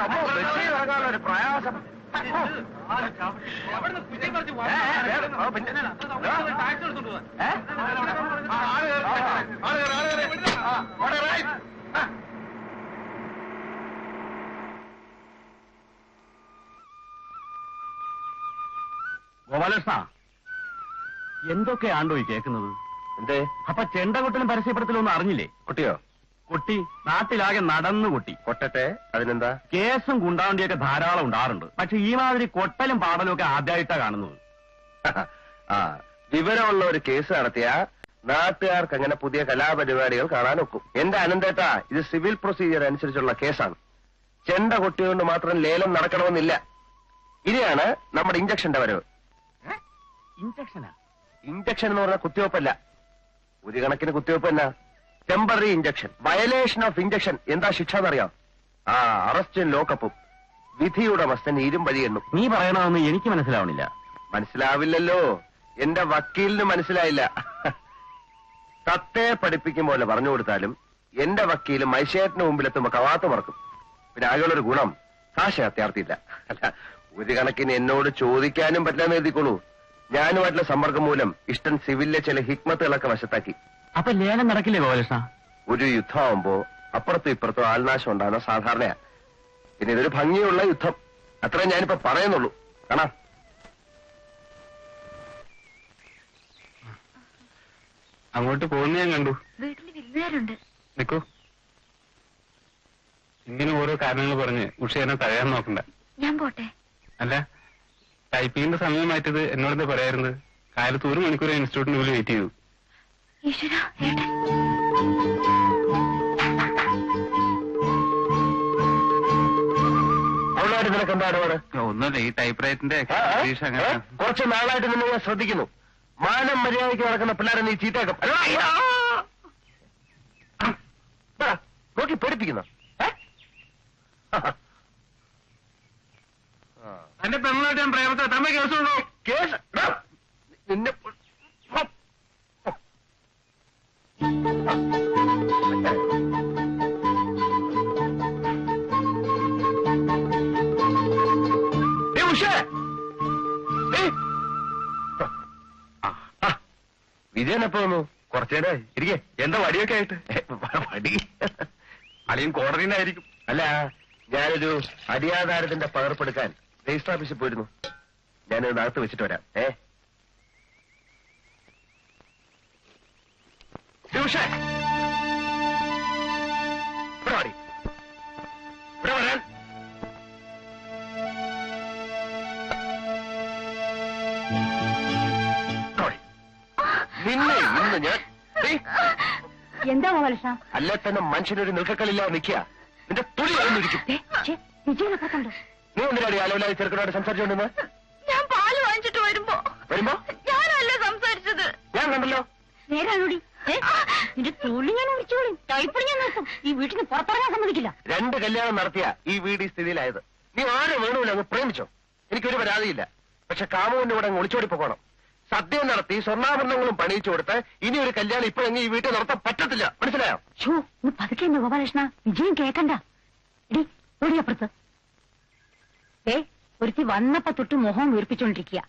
ഇറങ്ങാനുള്ള ഒരു പ്രയാസം. ഗോപാലകൃഷ്ണ, എന്തൊക്കെയാണ്ടോ ഈ കേൾക്കുന്നത്? എന്തേ? അപ്പൊ ചെണ്ടകൊട്ടിലും പരസ്യപ്പെടുത്തലൊന്നും അറിഞ്ഞില്ലേ? കുട്ടിയോ? കുട്ടി നാട്ടിലാകെ നടന്നു കുട്ടി. കൊട്ടട്ടെ, അതിനെന്താ? കേസും കുണ്ടാവണ്ടിയൊക്കെ ധാരാളം ഉണ്ടാറുണ്ട്. പക്ഷെ ഈ മാതിരി കൊട്ടലും പാടലും ഒക്കെ ആദ്യമായിട്ടാ കാണുന്നത്. ആ, വിവരമുള്ള ഒരു കേസ് നടത്തിയ നാട്ടുകാർക്ക് അങ്ങനെ പുതിയ കലാപരിപാടികൾ കാണാനൊക്കും. എന്റെ അനന്തേട്ടാ, ഇത് സിവിൽ പ്രൊസീജിയർ അനുസരിച്ചുള്ള കേസാണ്. ചെണ്ട കൊട്ടിയോണ്ട് മാത്രം ലേലം നടക്കണമെന്നില്ല. ഇനിയാണ് നമ്മുടെ ഇഞ്ചക്ഷന്റെ വരവ്. ഇഞ്ചക്ഷനാ? ഇഞ്ചക്ഷൻ എന്ന് പറഞ്ഞാൽ കുത്തിവെപ്പല്ല. ഒരു കണക്കിന് കുത്തിവെപ്പ് തന്നെ. Temporary injection. Violation of injection എന്താ ശിക്ഷ എന്നറിയാം? അറസ്റ്റും ലോക്കപ്പും. വിധിയുടെ മസ്തൻ ഇരുമ്പഴി എണ്ണും. നീ പറയണമെന്ന് എനിക്ക് മനസ്സിലാവണില്ല. മനസ്സിലാവില്ലല്ലോ. എന്റെ വക്കീലിന് മനസ്സിലായില്ല. തത്തെ പഠിപ്പിക്കും പോലെ പറഞ്ഞു കൊടുത്താലും എന്റെ വക്കീല് മൈശേറ്റിന് മുമ്പിലെത്തുമ്പോ കവാത്ത് മറക്കും. പിന്നെ ആകെയുള്ളൊരു ഗുണം, കാശ് അത്യാർത്ഥിയില്ല. അല്ല, ഒരു കണക്കിന് എന്നോട് ചോദിക്കാനും പറ്റില്ലെന്ന് എഴുതിക്കോളൂ. ഞാനുമായിട്ടുള്ള സമ്പർക്കം മൂലം ഇഷ്ടൻ സിവിലിലെ ചില ഹിക്മത്തുകളൊക്കെ വശത്താക്കി. അപ്പൊ ലേലം നടക്കില്ലേ ഗോപാലകൃഷ്ണ? ഒരു യുദ്ധമാകുമ്പോ അപ്പുറത്തും ഇപ്പുറത്തും ആൾനാശം ഉണ്ടാകുന്ന സാധാരണയാ. പിന്നെ ഇതൊരു ഭംഗിയുള്ള യുദ്ധം. അത്രേ ഞാനിപ്പോ പറയുന്നുള്ളൂ. കാണാം. അങ്ങോട്ട് പോകുന്ന ഞാൻ കണ്ടു. വീട്ടിൽ വിരുന്നുകാരുണ്ട്. നിക്കൂ. ഇങ്ങനെ ഓരോ കാരണങ്ങൾ പറഞ്ഞ് ഉഷ എന്നെ തഴയാൻ നോക്കണ്ട. ഞാൻ പോട്ടെ. അല്ല, ടൈപ്പിങ്ങിന്റെ സമയം മാറ്റിയത് എന്നോടത് പറയാറുണ്ട്. കാലത്ത് 1 മണിക്കൂർ ഇൻസ്റ്റിറ്റ്യൂട്ടിന് ഉള്ളിൽ വെയിറ്റ് ചെയ്തു. ഈശ്വര, ഏട്ടൻ. അവളായിട്ട് നിനക്ക് എന്താ ഇടപാട്? ഒന്നുമില്ല, ഈ ടൈപ്പ് റൈറ്റിന്റെ കുറച്ച് നാളായിട്ട് നിന്നെ ഞാൻ ശ്രദ്ധിക്കുന്നു. മാനം മര്യാദയ്ക്ക് നടക്കുന്ന പിള്ളേരെ നീ ചീത്തയാക്കും. നോക്കി പേടിപ്പിക്കുന്ന എന്റെ പെണ്ണായിട്ട് ഞാൻ പ്രേമത്തെ തമ്മ കേസുണ്ടോ? കേസ് നിന്നെ വിജയനെപ്പോ വന്നു? കുറച്ചേരെ ഇരിക്കേ. എന്താ വടിയൊക്കെ ആയിട്ട്? വടി അളിയും കോടതിയിലായിരിക്കും. അല്ല, ഞാനൊരു അടിയാധാരത്തിന്റെ പകർപ്പെടുക്കാൻ രജിസ്റ്റർ ഓഫീസിൽ പോയിരുന്നു. ഞാനത് അകത്ത് വെച്ചിട്ട് വരാം. ഇവിടെ വാടി. ഇവിടെ വരാൻ. നിന്നെ ഇന്ന് ഞാൻ എന്താ ഗോപാലകൃഷ്ണ? അല്ലെ തന്നെ മനുഷ്യനൊരു നിൽക്കക്കളില്ലാതെ നിൽക്കുക. നിന്റെ തുണി അറിഞ്ഞിരിക്കും. വിജയനെപ്പോ നീ എന്തിനാടി അലവിലാതെ ചെറുക്കനോട് സംസാരിച്ചുകൊണ്ടിരുന്ന? ഞാൻ പാല് വാങ്ങിച്ചിട്ട് വരുമ്പോ ഞാനല്ലേ സംസാരിച്ചത്? ഞാൻ കണ്ടല്ലോ. നേരാണോടി? നിന്റെ തുള്ളി ഞാൻ വിളിച്ചോളും. ടൈപ്പിൽ ഞാൻ നിർത്തും. ഈ വീട്ടിൽ നിന്ന് പുറത്തിറങ്ങാൻ സമ്മതിക്കില്ല. 2 കല്യാണം നടത്തിയ ഈ വീട് ഈ സ്ഥിതിയിലായത്. നീ ആരെ വേണമില്ല അങ്ങ് പ്രേമിച്ചോ. എനിക്കൊരു പരാതിയില്ല. പക്ഷെ കാമുവിന്റെ കൂടെ അങ്ങ് ഒളിച്ചോടി പോകണം. സദ്യ നടത്തി സ്വർണ്ണാഭരണങ്ങളും പണിയിച്ചു കൊടുത്ത് ഇനി ഒരു കല്യാണം ഇപ്പോഴെങ്കിൽ ഈ വീട്ടിൽ നടത്താൻ പറ്റത്തില്ല. മനസ്സിലായോ? നീ പതുക്കെ ഗോപാലകൃഷ്ണ. വിജയം കേക്കണ്ട. എടി ഓടിയപ്പുറത്ത്. ഒരുത്തി വന്നപ്പോ തൊട്ട് മുഖം വീർപ്പിച്ചോണ്ടിരിക്കുക.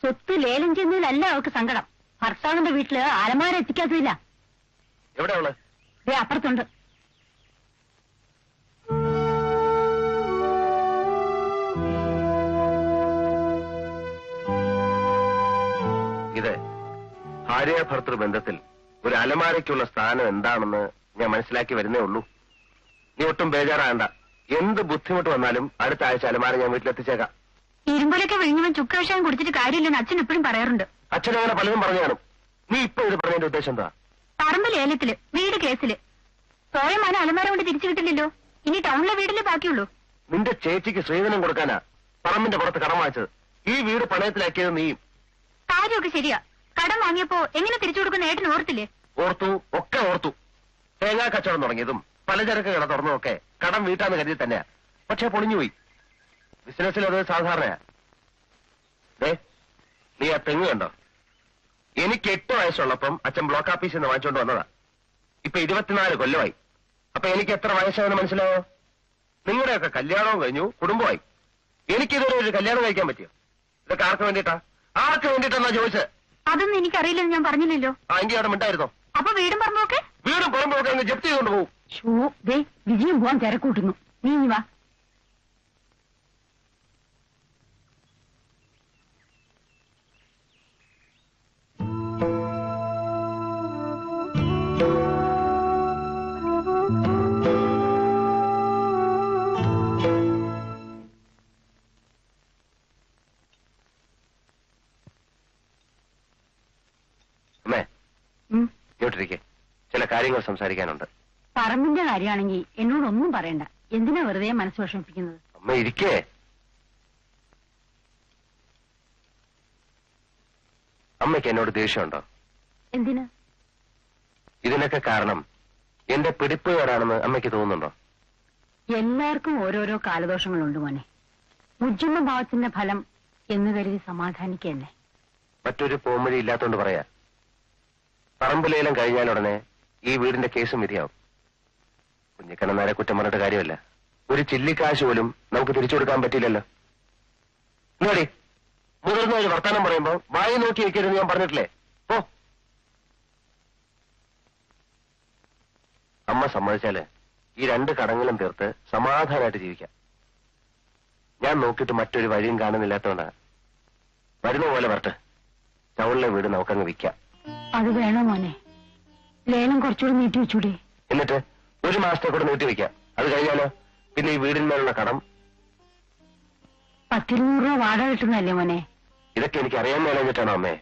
സ്വത്ത് ലേലം ചെയ്യുന്നതിലല്ല അവൾക്ക് സങ്കടം. ഭർത്താവിന്റെ വീട്ടില് അലമാര എത്തിക്കാത്തതില്ല. എവിടെ അവള്? അപ്പുറത്തുണ്ട്. ഇത് ഭാര്യ ഭർത്തൃ ബന്ധത്തിൽ ഒരു അലമാരയ്ക്കുള്ള സ്ഥാനം എന്താണെന്ന് ഞാൻ മനസ്സിലാക്കി വരുന്നേ ഉള്ളൂ. നീ ഒട്ടും ബേജാറാകണ്ട. എന്ത് ബുദ്ധിമുട്ട് വന്നാലും അടുത്ത ആഴ്ച അലമാര ഞാൻ വീട്ടിലെത്തിച്ചേക്കാം. ഇരുമ്പലൊക്കെ വിഴുങ്ങുമ്പോൾ ചുക്ക് വിഷയം കുടിച്ചിട്ട് കാര്യമില്ലെന്ന് അച്ഛൻ എപ്പോഴും പറയാറുണ്ട്. അച്ഛൻ അങ്ങനെ പലതും പറഞ്ഞു കാണും. നീ ഇപ്പൊ ഇത് പറഞ്ഞതിന്റെ ഉദ്ദേശം എന്താ? പറമ്പ് ലേലത്തില്, വീട് കേസില്. സ്വയം മന അലമാര കൊണ്ട് തിരിച്ചു കിട്ടില്ലല്ലോ. ഇനി ടൗണിലെ വീട്ടിലേ ബാക്കിയുള്ളൂ. നിന്റെ ചേച്ചിക്ക് സ്ത്രീധനം കൊടുക്കാനാ പറമ്പിന്റെ പുറത്ത് കടം വാങ്ങിച്ചത്. ഈ വീട് പണയത്തിലാക്കിയത് നീയും. കാര്യമൊക്കെ ശരിയാ. കടം വാങ്ങിയപ്പോ എങ്ങനെ തിരിച്ചു കൊടുക്കുന്ന ഏട്ടൻ ഓർത്തില്ലേ? ഓർത്തു, ഒക്കെ ഓർത്തു. തേങ്ങാ കച്ചവടം തുടങ്ങിയതും പലചരക്ക് കട തുറന്നതൊക്കെ കടം വീട്ടാന്ന് കരുതി തന്നെയാ. പക്ഷെ പൊളിഞ്ഞുപോയി. ബിസിനസ്സിൽ അത് സാധാരണയാ. നീ ആ തെങ്ങ് കണ്ടോ? എനിക്ക് 8 വയസ്സുള്ളപ്പം അച്ഛൻ ബ്ലോക്ക് ഓഫീസിൽ നിന്ന് വാങ്ങിച്ചോണ്ട് വന്നതാ. ഇപ്പൊ 24 കൊല്ലമായി. അപ്പൊ എനിക്ക് എത്ര വയസ്സാണെന്ന് മനസ്സിലായോ? നിങ്ങളുടെയൊക്കെ കല്യാണവും കഴിഞ്ഞു, കുടുംബമായി. എനിക്കിതുവരെ ഒരു കല്യാണം കഴിക്കാൻ പറ്റിയോ? ഇതൊക്കെ ആർക്ക് വേണ്ടിയിട്ടാ? ആർക്ക് വേണ്ടിയിട്ടെന്നാ ചോദിച്ചത്? അതൊന്നും എനിക്കറിയില്ലെന്ന് ഞാൻ പറഞ്ഞില്ലല്ലോ. ആ എങ്കിൽ അവിടെ മിണ്ടായിരുന്നോ? അപ്പൊ വീടും പറഞ്ഞോക്കെ വീടും പുറമ്പോക്കെ അങ്ങ് ജപ്തി ചെയ്തുകൊണ്ട് പോകും. വിജയം പോവാൻ തിരക്കൂട്ടുന്നു. നീ ഇനി വാ. അമ്മേ, ഇങ്ങോട്ടിരിക്കെ, ചില കാര്യങ്ങൾ സംസാരിക്കാനുണ്ട്. പറമ്പിന്റെ കാര്യമാണെങ്കിൽ എന്നോടൊന്നും പറയണ്ട. എന്തിനാ വെറുതെ മനസ്സ് വിഷമിപ്പിക്കുന്നത്? അമ്മ ഇരിക്കേ. അമ്മയ്ക്ക് എന്നോട് ദേഷ്യമുണ്ടോ? എന്തിന്? ഇതിനൊക്കെ കാരണം എന്റെ പിടിപ്പുകാരാണെന്ന് അമ്മയ്ക്ക് തോന്നുന്നുണ്ടോ? എല്ലാവർക്കും ഓരോരോ കാലദോഷങ്ങളുണ്ട് മോനെ. ഉജ്ജുമ ഭാവത്തിന്റെ ഫലം എന്ന് കരുതി സമാധാനിക്കന്നെ. മറ്റൊരു പോംവഴി ഇല്ലാത്തോണ്ട് പറയാ. പറമ്പ് ലേലം കഴിഞ്ഞാലുടനെ ഈ വീടിന്റെ കേസും വിധിയാവും. കുഞ്ഞിക്കണ്ണനാരെ കുറ്റം പറഞ്ഞിട്ട് കാര്യമല്ല. ഒരു ചില്ലിക്കാശ് പോലും നമുക്ക് തിരിച്ചു കൊടുക്കാൻ പറ്റില്ലല്ലോ. നോടി, മുതിർന്ന ഒരു വർത്തമാനം പറയുമ്പോ വായി നോക്കി വെക്കരുതെന്ന് ഞാൻ പറഞ്ഞിട്ടില്ലേ? ഓ, അമ്മ സമ്മതിച്ചാല് ഈ 2 കടങ്ങളും തീർത്ത് സമാധാനമായിട്ട് ജീവിക്കാം. ഞാൻ നോക്കിയിട്ട് മറ്റൊരു വഴിയും കാണുന്നില്ലാത്തതുകൊണ്ടാണ്. വരുന്ന പോലെ വരട്ടെ, ടൗണിലെ വീട് നമുക്കങ്ങ് വിൽക്കാം. അത് വേണോ മോനെ? ലേലം കുറച്ചുകൂടി നീട്ടി വെച്ചൂടെ? എന്നിട്ട് 1 മാസത്തെ കൂടെ നീട്ടി വെക്കാം. അത് കഴിഞ്ഞാലോ പിന്നെ ഈ വീടിന്മേലുള്ള കടം. 10-200 രൂപ വാടക കിട്ടുന്നതല്ലേ മോനെ? ഇതൊക്കെ എനിക്ക് അറിയാൻ മേലഞ്ഞിട്ടാണോ അമ്മേ?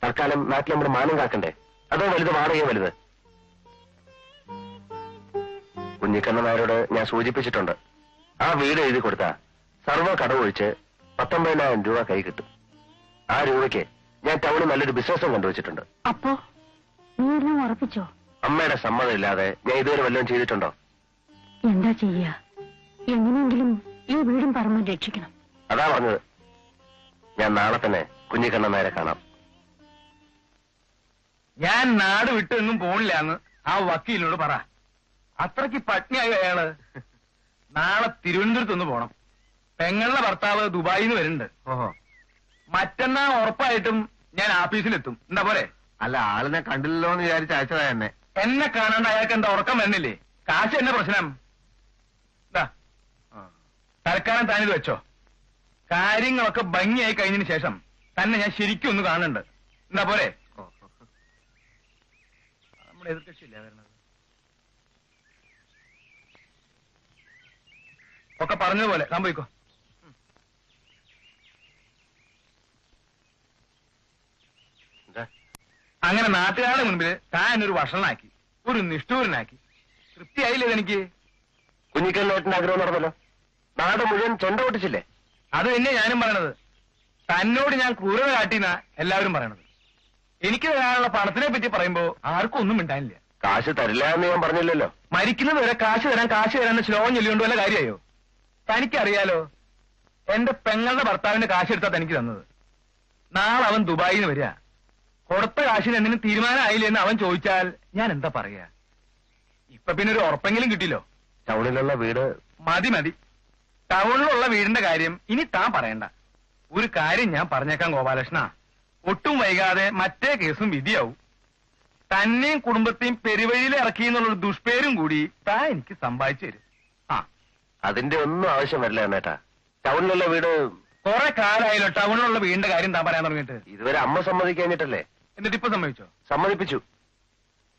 തൽക്കാലം നാട്ടിൽ നമ്മുടെ മാനം കാക്കണ്ടേ? അതോ വലുത് വാടകയോ വലുത്? കുഞ്ഞിക്കണ്ണനാരോട് ഞാൻ സൂചിപ്പിച്ചിട്ടുണ്ട്, ആ വീട് എഴുതി കൊടുത്താ സർവ്വ കടമൊഴിച്ച് 19,000 രൂപ കൈ കിട്ടും. ആ രൂപയ്ക്ക് ഞാൻ ടൗണിൽ നല്ലൊരു ബിസിനസ്സും കണ്ടുവച്ചിട്ടുണ്ട്. അപ്പോ നീ എല്ലാം ഉറപ്പിച്ചോ? അമ്മയുടെ സമ്മതം ഇല്ലാതെ ഞാൻ ഇതുവരെ വല്ലതും ചെയ്തിട്ടുണ്ടോ? എന്താ ചെയ്യാ? എങ്ങനെയെങ്കിലും ഈ വീടും പറമ്പും രക്ഷിക്കണം. അതാ പറഞ്ഞത്. ഞാൻ നാളെ തന്നെ കുഞ്ഞിക്കണ്ണനാരെ കാണാം. ഞാൻ നാട് വിട്ടെന്നും പോണില്ലാന്ന് ആ വക്കീലിനോട് പറ. അത്രയ്ക്ക് പട്നിയായി അയാള്. നാളെ തിരുവനന്തപുരത്തൊന്ന് പോണം. പെങ്ങളുടെ ഭർത്താവ് ദുബായിൽ നിന്ന് വരുന്നുണ്ട്. ഓഹോ, മറ്റന്നാ ഉറപ്പായിട്ടും ഞാൻ ആഫീസിലെത്തും. എന്താ പോരെ? അല്ല, ആളിനെ കണ്ടില്ലല്ലോ എന്ന് വിചാരിച്ച് അയച്ചതാ എന്നെ. എന്നെ കാണാണ്ട് അയാൾക്ക് എന്താ ഉറക്കം വരുന്നില്ലേ? കാശ് എന്നെ പ്രശ്നം. തൽക്കാലം താനിത് വെച്ചോ. കാര്യങ്ങളൊക്കെ ഭംഗിയായി കഴിഞ്ഞതിന് ശേഷം തന്നെ ഞാൻ ശരിക്കും ഒന്ന് കാണുന്നുണ്ട്. എന്താ പോരെ? നമ്മുടെ എതിർകക്ഷിയില്ല വരുന്നത്. ഒക്കെ പറഞ്ഞതുപോലെ സംഭവിക്കോ. അങ്ങനെ നാട്ടുകാരുടെ മുൻപിൽ താൻ ഒരു വഷളനാക്കി, ഒരു നിഷ്ഠൂരനാക്കി. തൃപ്തിയായില്ലേ എനിക്ക്? കുഞ്ഞിക്കണ്ണേട്ടന്റെ ആഗ്രഹം നടന്നല്ലോ. നാട് മുഴുവൻ ചെണ്ട പൊട്ടിച്ചില്ലേ? അത് തന്നെ ഞാനും പറയണത്. തന്നോട് ഞാൻ ക്രൂരത കാട്ടിന്നാ എല്ലാവരും പറയണത്. എനിക്ക് തരാനുള്ള പണത്തിനെ പറ്റി പറയുമ്പോ ആർക്കും ഒന്നും മിണ്ടാനില്ല. കാശ് തരില്ല എന്ന് ഞാൻ പറഞ്ഞില്ലല്ലോ. മരിക്കുന്നത് വരെ കാശ് തരാൻ ശ്ലോകം ചൊല്ലിക്കൊണ്ട് വല്ല കാര്യമായോ? തനിക്കറിയാലോ, എന്റെ പെങ്ങളുടെ ഭർത്താവിന്റെ കാശ് എടുത്താ തനിക്ക് തന്നത്. നാളെ അവൻ ദുബായിൽ നിന്ന് വരിക. കൊടുത്ത കാശിന് എന്തിനും തീരുമാനമായില്ലെന്ന് അവൻ ചോദിച്ചാൽ ഞാൻ എന്താ പറയാ? ഇപ്പൊ പിന്നെ ഒരു ഉറപ്പെങ്കിലും കിട്ടില്ലോ. ടൗണിലുള്ള വീട് മതി. ടൗണിലുള്ള വീടിന്റെ കാര്യം ഇനി താൻ പറയണ്ട. ഒരു കാര്യം ഞാൻ പറഞ്ഞേക്കാം ഗോപാലകൃഷ്ണ, ഒട്ടും വൈകാതെ മറ്റേ കേസും വിധിയാവും. തന്നെയും കുടുംബത്തെയും പെരുവഴിയിൽ ഇറക്കി എന്നുള്ളൊരു ദുഷ്പേരും കൂടി താൻ എനിക്ക് സമ്പാദിച്ചു തരും. അതിന്റെ ഒന്നും ആവശ്യം വരില്ല എന്നേട്ടാ. ടൗണിലുള്ള വീട് കുറെ കാലമായല്ലോ ടൗണിലുള്ള വീടിന്റെ കാര്യം താൻ പറയാൻ തുടങ്ങിയിട്ട്. ഇതുവരെ അമ്മ സമ്മതിക്കാഞ്ഞിട്ടല്ലേ? എന്നിട്ട് ഇപ്പൊ സമ്മതിച്ചോ? സമ്മതിപ്പിച്ചു.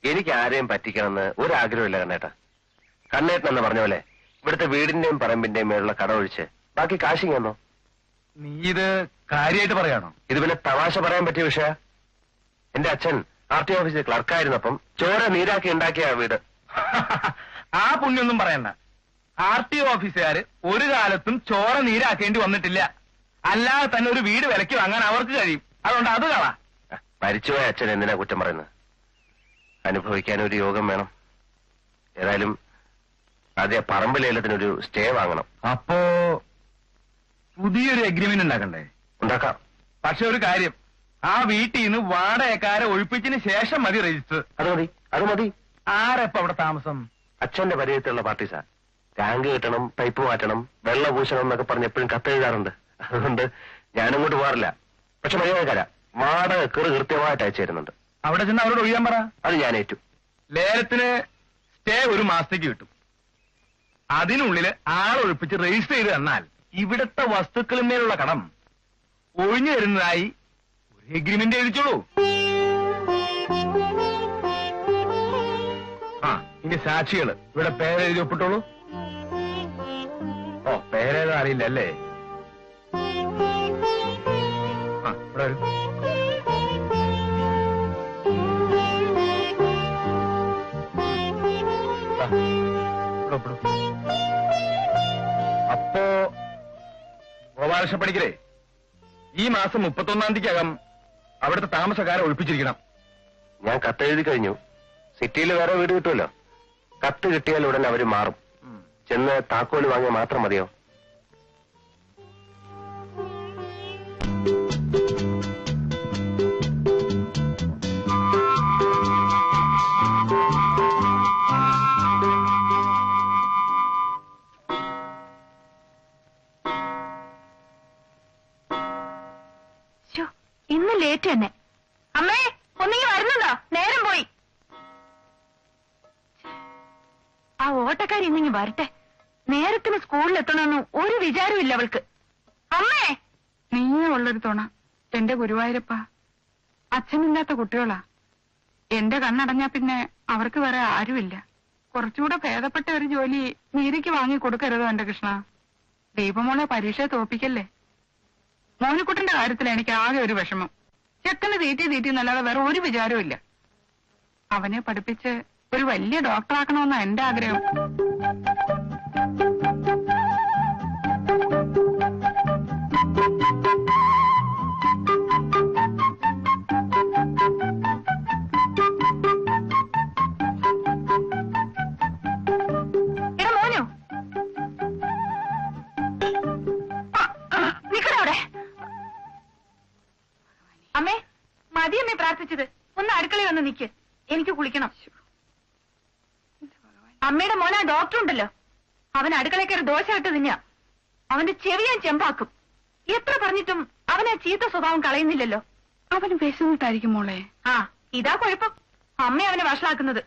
എനിക്ക് ആരെയും പറ്റിക്കണമെന്ന് ഒരാഗ്രഹമില്ല കണ്ണേട്ടാ. കണ്ണേട്ടൻ എന്ന് പറഞ്ഞ പോലെ ഇവിടുത്തെ വീടിന്റെയും പറമ്പിന്റെയും മേലുള്ള കടമൊഴിച്ച് ബാക്കി കാശിങ്ങന്നോ. നീ ഇത് കാര്യമായിട്ട് പറയാണോ? ഇത് പിന്നെ തമാശ പറയാൻ പറ്റിയ വിഷയ. എന്റെ അച്ഛൻ RT ഓഫീസിൽ ക്ലർക്കായിരുന്നപ്പം ചോര നീരാക്കി ഉണ്ടാക്കിയ വീട്. ആ പുണ്യൊന്നും പറയണ്ട. RT ഓഫീസുകാര് ഒരു കാലത്തും ചോര നീരാക്കേണ്ടി വന്നിട്ടില്ല. അല്ലാതെ തന്നെ ഒരു വീട് വിലയ്ക്ക് വാങ്ങാൻ അവർക്ക് കഴിയും. അതുകൊണ്ട് അത് കളാ. മരിച്ചുപോയ അച്ഛൻ എന്തിനാ കുറ്റം പറയുന്നത്? അനുഭവിക്കാൻ ഒരു യോഗം വേണം. ഏതായാലും ആദ്യ പറമ്പ് ലേലത്തിനൊരു സ്റ്റേ വാങ്ങണം. അപ്പോ പുതിയൊരു എഗ്രിമെന്റ് ഉണ്ടാക്കണ്ടേ? ഉണ്ടാക്കാം. പക്ഷെ ഒരു കാര്യം, ആ വീട്ടിൽ നിന്ന് വാടകക്കാരെ ഒഴിപ്പിച്ചതിന് ശേഷം മതി രജിസ്റ്റർ. അത് മതി. ആരപ്പ അവിടെ താമസം? അച്ഛന്റെ പരിചയത്തിലുള്ള പാർട്ടീസാ. ടാങ്ക് കെട്ടണം, പൈപ്പ് മാറ്റണം, വെള്ളം പൂശണം എന്നൊക്കെ പറഞ്ഞ് എപ്പോഴും കത്തെഴുതാറുണ്ട്. അതുകൊണ്ട് ഞാനങ്ങോട്ട് പോകാറില്ല. പക്ഷെ മര്യാദക്കാരാ, വാടക കൃത്യമായിട്ട് അയച്ചു തരുന്നുണ്ട്. അവിടെ ചെന്ന് അവരോട് ഒഴിയാൻ പറ. അത് ഞാൻ ഏറ്റു. ലേലത്തിന് സ്റ്റേ 1 മാസത്തേക്ക് കിട്ടും. അതിനുള്ളിൽ ആളൊഴിപ്പിച്ച് രജിസ്റ്റർ ചെയ്ത് തന്നാൽ ഇവിടുത്തെ വസ്തുക്കളിന്മേലുള്ള കടം ഒഴിഞ്ഞു തരുന്നതായി ഒരു എഗ്രിമെന്റ് എഴുതിച്ചോളൂ. ആ, ഇനി സാക്ഷികള് ഇവിടെ പേരെഴുതി ഒപ്പിട്ടോളൂ. ഓ, പേരേതാ അറിയില്ല അല്ലേ? ആ, ഇവിടെ വരൂ. അപ്പോ ഗോപാലകൃഷ്ണ പണിക്കരെ, ഈ മാസം 31-ാം തീയതിക്കകം അവിടുത്തെ താമസക്കാരെ ഒഴിപ്പിച്ചിരിക്കണം. ഞാൻ കത്തെഴുതി കഴിഞ്ഞു. സിറ്റിയിൽ വേറെ വീട് കിട്ടുമല്ലോ. കത്ത് കിട്ടിയാൽ ഉടൻ അവര് മാറും. ചെന്ന് താക്കോല് വാങ്ങിയാൽ മാത്രം മതിയോ? ഇന്ന് ലേറ്റ് തന്നെ. അമ്മേ, ഒന്നെങ്കിൽ വരുന്നുണ്ടോ? നേരം പോയി. ആ ഓട്ടക്കാരി ഇന്നെങ്കിൽ വരട്ടെ. നേരത്തിന് സ്കൂളിലെത്തണമെന്ന് ഒരു വിചാരമില്ല അവൾക്ക്. അമ്മേ, നീയേ ഉള്ളൊരു തുണ എന്റെ ഗുരുവായൂരപ്പ. അച്ഛനില്ലാത്ത കുട്ടികളാ. എന്റെ കണ്ണടഞ്ഞാ പിന്നെ അവർക്ക് വേറെ ആരുമില്ല. കുറച്ചുകൂടെ ഭേദപ്പെട്ട ഒരു ജോലി നീതിക്ക് വാങ്ങി കൊടുക്കരുതോ എന്റെ കൃഷ്ണ. ദീപമോളെ പരീക്ഷയെ തോപ്പിക്കല്ലേ. മോനിക്കുട്ടന്റെ കാര്യത്തിൽ എനിക്ക് ആകെ ഒരു വിഷമം. ചെക്കന് തീറ്റി എന്നല്ലാതെ വേറെ ഒരു വിചാരവും ഇല്ല. അവനെ പഠിപ്പിച്ച് ഒരു വലിയ ഡോക്ടറാക്കണമെന്നാ എന്റെ ആഗ്രഹം. എടാ മോനു, നിക്കടവിടെ. അമ്മേ, മതിയമ്മേ പ്രാർത്ഥിച്ചത്. ഒന്ന് അടുക്കളയിൽ വന്ന് നിക്ക്, എനിക്ക് കുളിക്കണം. അമ്മയുടെ മോനാ ഡോക്ടർ ഉണ്ടല്ലോ, അവൻ അടുക്കളയിൽ കയറി ദോശ ഇട്ട് തിന്നാ. അവന്റെ ചെവി ഞാൻ ചെമ്പാക്കും. എത്ര പറഞ്ഞിട്ടും അവനെ ചീത്ത സ്വഭാവം കളയുന്നില്ലല്ലോ. അവന് വിശന്നിട്ടായിരിക്കും മോളെ. ആ, ഇതാ കുഴപ്പം. അമ്മ അവനെ വഷളാക്കുന്നത്.